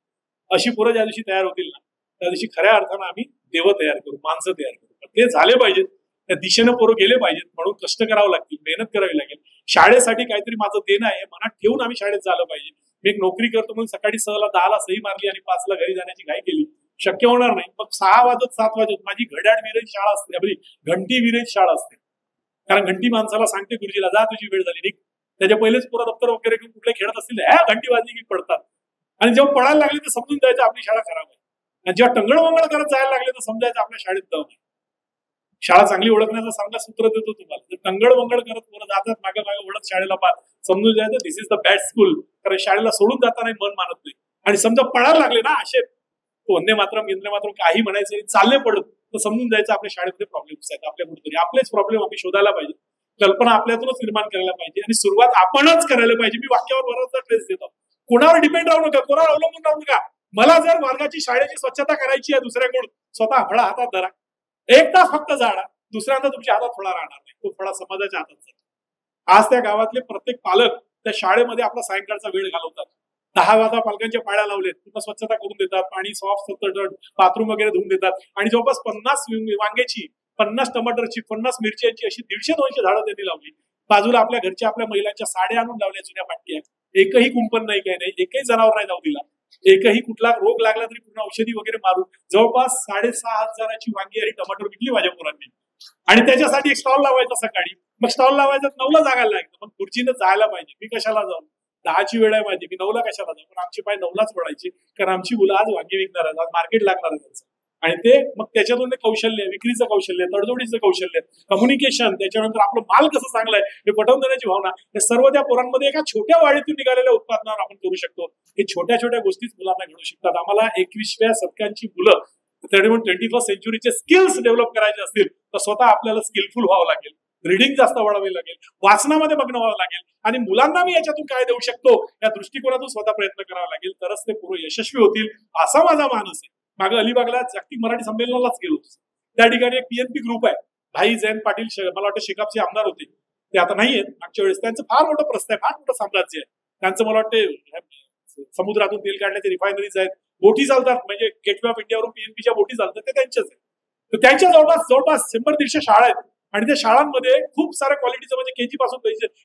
अशी पोरं ज्या दिवशी तयार होतील ना, त्या दिवशी खऱ्या अर्थानं आम्ही देव तयार करू, माणसं तयार करू. ते झाले पाहिजेत, त्या दिशेनं पोरं गेले पाहिजेत. म्हणून कष्ट करावं लागतील, मेहनत करावी लागेल. शाळेसाठी काहीतरी माझं देणं आहे, मनात ठेवून आम्ही शाळेत झालं पाहिजे. मी एक नोकरी करतो म्हणून सकाळी 10ला सही मारली आणि 5ला घरी जाण्याची घाई केली, शक्य होणार नाही. मग 6 वाजत 7 वाजत माझी घड्याळ विरहित शाळा असते, आपली घंटी विरहित शाळा असते. कारण घंटी माणसाला सांगते गुरुजीला, जा तुझी वेळ झाली, निघ. त्याच्या पहिलेच पोरं दप्तर वगैरे घेऊन कुठले खेळत असतील, घंटी वाजली की पडतात. आणि जेव्हा पळायला लागले तर समजून जायचं आपली शाळा खराब आहे. आणि जेव्हा टंगळमंगळ करत जायला लागले तर समजायचं आपल्या शाळेत दम आहे. शाळा चांगली ओळखण्याचं चांगला सूत्र देतो तुम्हाला. जर टंगळमंगळ करत पोरं जातात मागे मागे ओळख शाळेला समजून जायचं दिस इज द बॅड स्कूल. कारण शाळेला सोडून जाताना मन मानत नाही. आणि समजा पळायला लागले ना असे वंदे मातरम इंद्रे मातरम काही म्हणायचं चालले पडत, तर समजून जायचं आपल्या शाळेमध्ये प्रॉब्लेम्स आहेत. आपल्या कुठेतरी आपलेच प्रॉब्लेम आम्ही शोधायला पाहिजे, कल्पना आपल्यातूनच निर्माण करायला पाहिजे आणि सुरुवात आपणच करायला पाहिजे. मी वाक्यावर बराचसा ट्रेस देतो, कोणावर डिपेंड राहू नका, कोणावर अवलंबून राहू नका. मला जर वर्गाची शाळेची स्वच्छता करायची आहे दुसऱ्याकडून, स्वतः फळा हातात धरा, 1 तास फक्त झाडा, दुसऱ्यांदा तुमच्या हातात फळा राहणार नाही, तो फळा समाजाच्या हातात जातो. आज त्या गावातले प्रत्येक पालक त्या शाळेमध्ये आपला सायंकाळचा वेळ घालवतात. 10 वाजता पालकांच्या पाळ्या लावलेत, पूर्ण स्वच्छता करून देतात, पाणी सॉफ्ट बाथरूम वगैरे धुवून देतात आणि जवळपास 50 वांग्याची, 50 टमाटरची, 50 मिरच्यांची अशी 150-200 झाडं त्यांनी लावली. बाजूला आपल्या घरच्या आपल्या महिलांच्या साड्या आणून लावल्या, जुन्या पाटक्या. एकही कुंपण नाही, काही नाही, एकही जनावर नाही जाऊ दिला. एकही कुठला रोग लागला तरी पूर्ण औषधी वगैरे मारून जवळपास 6,500ची वांगी आणि टमाटर विकली माझ्या पोरांनी. आणि त्याच्यासाठी एक स्टॉल लावायचा सकाळी मग स्टॉल लावायचा 9ला जागायला लागतं, मग खुर्चीनं जायला पाहिजे. मी कशाला जाऊ, 10ची वेळ आहे माझी, मी 9ला कशाला जाऊ. पण आमचे पाय 9लाच पडायचे, कारण आमची मुलं आज वांगी विकणार आहेत, आज मार्केट लागणार आहे त्यांचं. आणि ते मग त्याच्यातून कौशल्य, विक्रीचं कौशल्य, तडजोडीचं कौशल्य, कम्युनिकेशन, त्याच्यानंतर आपलं माल कसं चांगलं आहे हे पटवून देण्याची भावना, हे सर्व त्या पोरांमध्ये एका छोट्या वाढीतून निघालेल्या उत्पादनावर आपण करू शकतो. हे छोट्या छोट्या गोष्टीच मुलांना घडू शकतात. आम्हाला 21व्या शतकांची मुलं 21st सेंचुरीचे स्किल्स डेव्हलप करायचे असतील तर स्वतः आपल्याला स्किलफुल व्हावं लागेल, रीडिंग जास्त वाढवावी लागेल, वाचनामध्ये मग्न व्हावं लागेल, आणि मुलांना मी याच्यातून काय देऊ शकतो या दृष्टिकोनातून स्वतः प्रयत्न करावा लागेल, तरच ते पूर्ण यशस्वी होतील असा माझा मानस आहे. मागे अलिबागला जागतिक मराठी संमेलनालाच गेलो होतो. त्या ठिकाणी एक PNP ग्रुप आहे, भाई जयंत पाटील, मला वाटतं शेकापचे आमदार होते, ते आता नाही आहेत. मागच्या वेळेस त्यांचं फार मोठं प्रस्ताव आहे, फार मोठं साम्राज्य आहे त्यांचं. मला वाटतं समुद्रातून तेल काढण्याचे रिफायनरीज आहेत, बोटी चालतात, म्हणजे गेटवे ऑफ इंडियावरून PNPच्या बोटी चालतात, ते त्यांच्याच आहेत. तर त्यांच्या जवळपास 100-150 शाळा आहेत, आणि त्या शाळांमध्ये खूप साऱ्या क्वालिटीचं, म्हणजे केजी पासून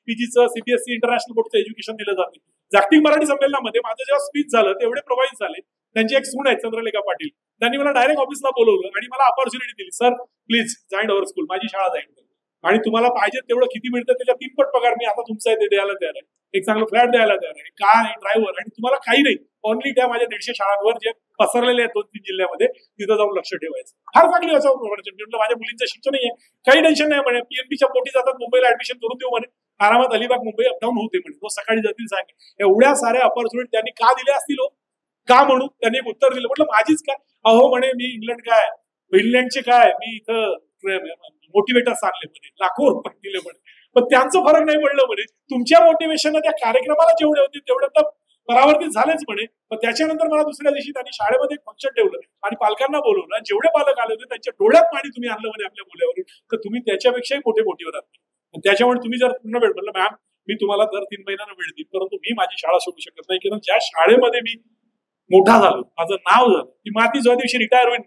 PGचं, CBSE इंटरनॅशनल बोर्डचं एज्युकेशन दिलं जाते. जागतिक मराठी संमेलनामध्ये माझं जेव्हा स्पीच झालं तेवढे प्रभावित झाले. त्यांची एक सून आहे चंद्रलेखा पाटील, त्यांनी मला डायरेक्ट ऑफिसला बोलवलं आणि मला अपॉर्च्युनिटी दिली, sir please join our school, माझी शाळा जॉईन कर, आणि तुम्हाला पाहिजे तेवढं किती मिळतं त्याच्या 3 पट पगार मी आता तुमचा आहे ते द्यायला तयार आहे, एक चांगलं फ्लॅट द्यायला तयार आहे, कार, ड्रायव्हर, आणि तुम्हाला काही नाही, ओनली त्या माझ्या 150 शाळांवर जे पसरलेले आहेत 2-3 जिल्ह्यामध्ये तिथं जाऊन लक्ष ठेवायचं. फार चांगली याच्यावर म्हटलं माझ्या मुलींचं शिक्षण नाही आहे, काही टेन्शन नाही म्हणे, PNPच्या पोटी जातात, मुंबईला ऍडमिशन करून देऊ म्हणे, आरामात अलिबाग मुंबई अपडाऊन होते म्हणे, रोज सकाळी जातील सांगे. एवढ्या साऱ्या अपॉर्च्युनिटी त्यांनी का दिल्या असतील हो, का म्हणून त्यांनी एक उत्तर दिलं. म्हटलं माझीच काय, अहो म्हणे मी इंग्लंड काय, फिनलँडचे काय, मी इथं मोटिवेटर्स आणले म्हणे, लाखो रुपये दिले म्हणे, पण त्यांचं फरक नाही पडलं म्हणे. तुमच्या मोटिवेशन त्या कार्यक्रमाला जेवढे होते तेवढे तर परावर्तित झालेच म्हणे. पण त्याच्यानंतर मला दुसऱ्या दिवशी त्यांनी शाळेमध्ये एक फंक्शन ठेवलं आणि पालकांना बोलवलं, जेवढे पालक आले होते त्यांच्या डोळ्यात पाणी तुम्ही आणलं म्हणे आपल्या मुलावरून, तर तुम्ही त्याच्यापेक्षाही मोठे मोटिव्हेटर आहात. त्याच्यामुळे तुम्ही जर पूर्ण वेळ, म्हणलं मॅम मी तुम्हाला दर 3 महिन्यांना वेळ देईन, परंतु मी माझी शाळा सोडू शकत नाही, कारण ज्या शाळेमध्ये मी मोठा झालो, माझं नाव झालं, ती माती ज्या दिवशी रिटायर होईल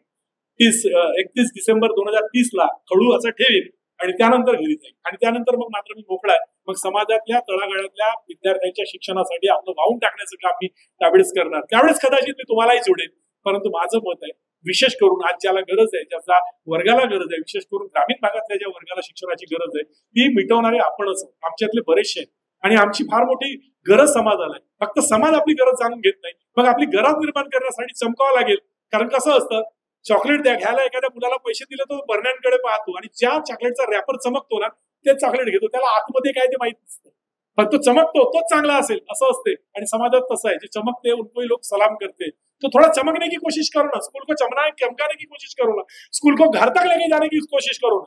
31 डिसेंबर 2030ला खडू असं ठेवीन आणि त्यानंतर घरी जाईल, आणि त्यानंतर मग मात्र मी मोकळा आहे. मग समाजातल्या तळागाळातल्या विद्यार्थ्यांच्या शिक्षणासाठी आपलं वाहून टाकण्याचं काम मी त्यावेळेस करणार. त्यावेळेस कदाचित मी तुम्हालाही जोडेन, परंतु माझं मत आहे, विशेष करून आज ज्याला गरज आहे, ज्याचा वर्गाला गरज आहे, विशेष करून ग्रामीण भागातल्या ज्या वर्गाला शिक्षणाची गरज आहे, ती मिटवणारे आपणच आमच्यातले बरेचसे आहेत, आणि आमची फार मोठी गरज समाजाला आहे. फक्त समाज आपली गरज जाणून घेत नाही, मग आपली गरज निर्माण करण्यासाठी चमकावं लागेल. कारण कसं असतं, चॉकलेट घ्यायला एखाद्या मुलाला पैसे दिले तो बरण्यांकडे पाहतो, आणि ज्या चॉकलेटचा रॅपर चमकतो ना ते चॉकलेट घेतो, त्याला आतमध्ये काय ते माहित नसतं, पण तो चमकतो तोच चांगला असेल असं असते. आणि समाजात तसं आहे, जे चमकते उनको लोक सलाम करते, तो थोड़ा चमकने की कोशिश करो ना, स्कूल को चमकाने की कोशिश करो ना, स्कूल को घर तक लेके जाने की कोशिश करो ना.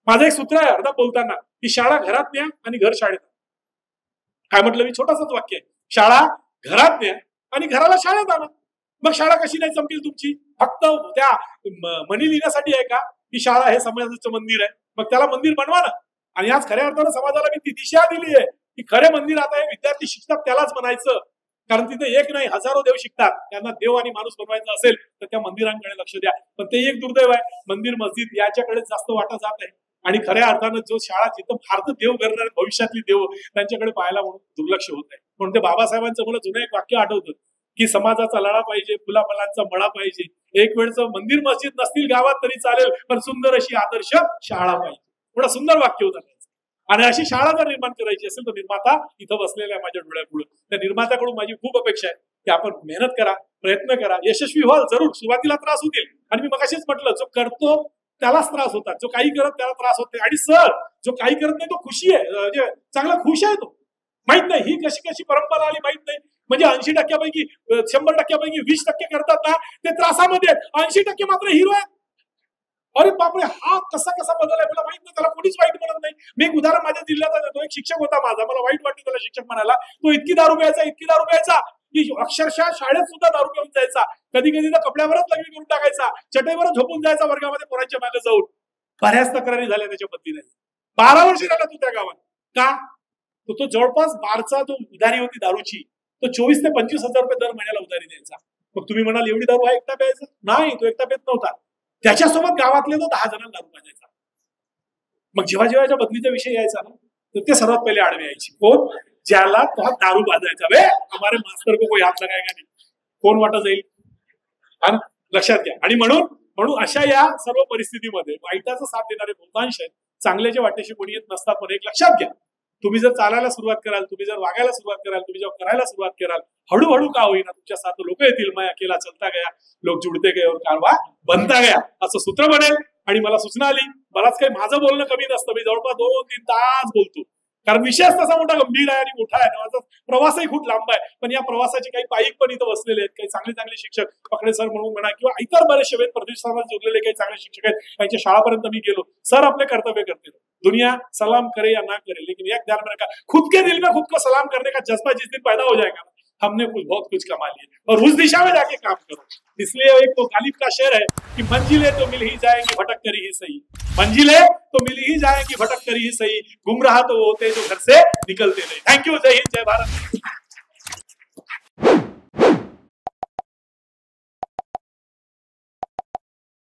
माझं एक सूत्र आहे अर्धा बोलताना, की शाळा घरात न्या आणि घर शाळेत. काय म्हटलं मी, छोटासाच वाक्य आहे, शाळा घरात न्या आणि घराला शाळेत आणा. मग शाळा कशी नाही चमकेल तुमची, फक्त त्या मनी लिहिण्यासाठी आहे का, की शाळा हे समाजाचं मंदिर आहे, मग त्याला मंदिर बनवा ना. आणि आज खऱ्या अर्थानं समाजाला मी ती दिशा दिली आहे, की खरे मंदिर आता हे विद्यार्थी शिकतात त्यालाच म्हणायचं, कारण तिथे एक नाही हजारो देव शिकतात. त्यांना देव आणि माणूस बनवायचा असेल तर त्या मंदिरांकडे लक्ष द्या. पण ते एक दुर्दैव आहे, मंदिर मस्जिद याच्याकडे जास्त वाटा जात आहे, आणि खऱ्या अर्थानं जो शाळा जिथं फारच देव करणारे भविष्यातली देव त्यांच्याकडे पाहायला म्हणून दुर्लक्ष होत आहे. म्हणून ते बाबासाहेबांचं मला जुनं एक वाक्य आठवतं, की समाजाचा लढा पाहिजे, फुलाफलांचा मळा पाहिजे, एक वेळचं मंदिर मस्जिद नसतील गावात तरी चालेल, पण सुंदर अशी आदर्श शाळा पाहिजे. थोडं सुंदर वाक्य होतं. आणि अशी शाळा जर निर्माण करायची असेल तर निर्माता इथं बसलेला आहे माझ्या डोळ्यापुढे. त्या निर्मात्याकडून माझी खूप अपेक्षा आहे की आपण मेहनत करा, प्रयत्न करा, यशस्वी व्हाल. जरूर सुरुवातीला त्रास होतील, आणि मी मगाशीच म्हटलं, जो करतो त्यालाच त्रास होतात, जो काही करत त्याला त्रास होते. आणि सर जो काही करत नाही तो खुशी आहे, म्हणजे चांगला खुश आहे, तो माहित नाही ही कशी कशी परंपरा आली माहित नाही. म्हणजे 80%पैकी 100%पैकी 20% करतात ना ते त्रासामध्ये, 80% मात्र हिरो आहेत. अरे बापरे, हा कसा कसा बदल आहे मला माहित नाही, त्याला कोणीच वाईट म्हणत नाही. मी एक उदाहरण माझ्या जिल्ह्याचा देतो. एक शिक्षक होता माझा, मला वाईट वाटतं त्याला शिक्षक म्हणायला, तो इतकी दारू प्यायचा की अक्षरशः शाळेत सुद्धा दारू घेऊन जायचा. कधी कधी तर कपड्यावरच लग्न करून टाकायचा, चटईवरच झोपून जायचा वर्गामध्ये पोरांच्या मागे जाऊन. बऱ्याच तक्रारी झाल्या त्याच्या पत्नीने. 12 वर्ष राहिला तो त्या गावात. का तो जवळपास बारचा जो उधारी होती दारूची, तो 24 ते 25 हजार रुपये दर महिन्याला उधारी द्यायचा. मग तुम्ही म्हणाल एवढी दारू हा एकटा प्यायचा? नाही, तो एकटा पेत नव्हता, त्याच्यासोबत गावातले तो 10 जणांना दारू पाजायचा. मग जेव्हा जेव्हा बदलीचा विषय यायचा ना, तर ते सर्वात पहिले आडवे यायची. कोण? ज्याला तो दारू पाजायचा. वे हमारे मास्तर को कोई हात लगाएगा नाही, कोण वाटत जाईल? हा ना, लक्षात घ्या. आणि म्हणून अशा या सर्व परिस्थितीमध्ये वाईटाचा साथ देणारे बहुतांश आहेत, चांगल्याच्या वाटेशी कोणी येत नसतात. पण एक लक्षात घ्या, तुम्ही जर चालायला सुरुवात कराल, तुम्ही जर वागायला सुरुवात कराल, तुम्ही जेव्हा करायला सुरुवात कराल, हळूहळू का होईना तुमच्या साथ लोक येतील. मैं अकेला चलता गया, लोक जुडते गए और कारवा बनता गया, असं सूत्र बनेल. आणि मला सूचना आली, बराच काही माझं बोलणं कमी नसतं, मी जवळपास 2-3 तास बोलतो, कारण विषय तसा मोठा गंभीर आहे आणि मोठा आहे. माझा प्रवासही खूप लांब आहे. पण या प्रवासाचे काही पाईक पण इथं बसलेले आहेत, काही चांगले चांगले शिक्षक, पकडे सर म्हणून म्हणा किंवा इतर बरेचसे वेद प्रतिष्ठानात जोडलेले काही चांगले शिक्षक आहेत, त्यांच्या शाळापर्यंत मी गेलो. सर आपले कर्तव्य करते, दुनिया सलाम करे या ना करे, लेकिन एक ध्यान में रखा, खुद के दिल में खुद को सलाम करने का जज्बा जिस दिन पैदा हो जाएगा, हमने बहुत कुछ कमा लिया और उस दिशा में जाके काम करो. इसलिए एक तो गालिब का शेर है कि मंजिलें तो मिल ही जाएंगी भटक कर ही सही, मंजिलें तो मिल ही जाएंगी भटक कर ही सही, गुमराह तो वो होते जो घर से निकलते नहीं. Thank you. जय हिंद, जय भारत.